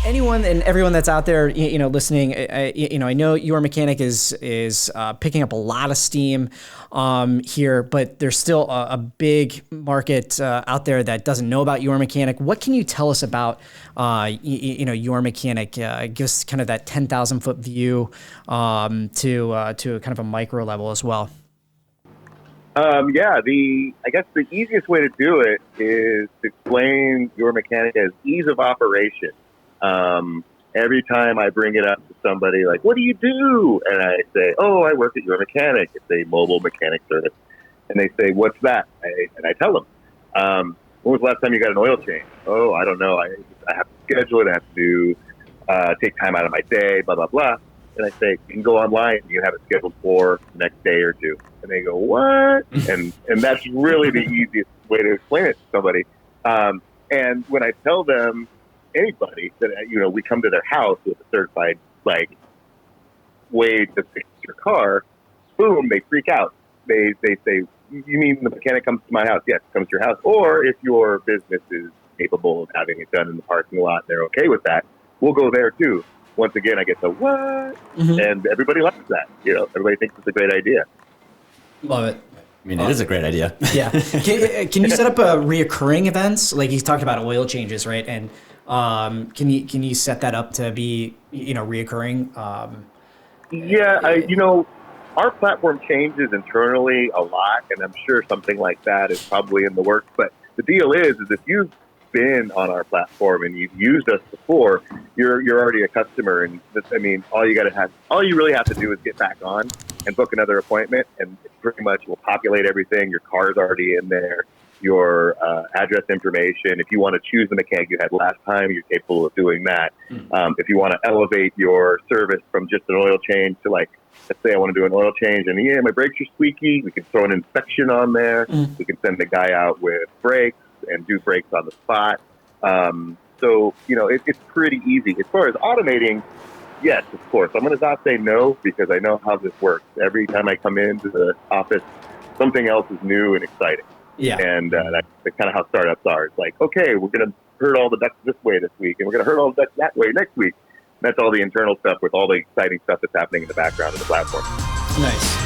anyone and everyone that's out there, listening, I know YourMechanic is picking up a lot of steam here, but there's still a big market out there that doesn't know about YourMechanic. What can you tell us about YourMechanic? Give us kind of that 10,000 foot view to kind of a micro level as well. I guess the easiest way to do it is to explain YourMechanic as ease of operation. Every time I bring it up to somebody, like, what do you do? And I say, oh, I work at YourMechanic. It's a mobile mechanic service. And they say, what's that? And I tell them, when was the last time you got an oil change? Oh, I don't know. I have to schedule it. I have to take time out of my day, blah, blah, blah. And I say, you can go online. You can have it scheduled for the next day or two. And they go, what? and that's really the easiest way to explain it to somebody. And when I tell them, anybody that, we come to their house with a certified, way to fix your car, boom, they freak out. They say, you mean the mechanic comes to my house? Yes, comes to your house. Or if your business is capable of having it done in the parking lot, they're okay with that, we'll go there too. Once again, I get the what? Mm-hmm. And everybody loves that. Everybody thinks it's a great idea. Love it. I mean, it is a great idea. Yeah. Can you set up reoccurring events? Like he's talked about oil changes, right? And can you set that up to be, reoccurring? Our platform changes internally a lot, and I'm sure something like that is probably in the works. But the deal is if you've been on our platform and you've used us before, you're already a customer. And all you really have to do is get back on and book another appointment, and it pretty much will populate everything. Your car's already in there, your address information. If you want to choose the mechanic you had last time, you're capable of doing that. If you want to elevate your service from just an oil change to let's say I want to do an oil change and my brakes are squeaky, we can throw an inspection on there. We can send the guy out with brakes and do brakes on the spot. It's pretty easy. As far as automating, yes, of course. I'm going to not say no because I know how this works. Every time I come into the office, something else is new and exciting. Yeah. And that's kind of how startups are. It's like, okay, we're going to herd all the ducks this way this week, and we're going to herd all the ducks that way next week. And that's all the internal stuff with all the exciting stuff that's happening in the background of the platform. Nice.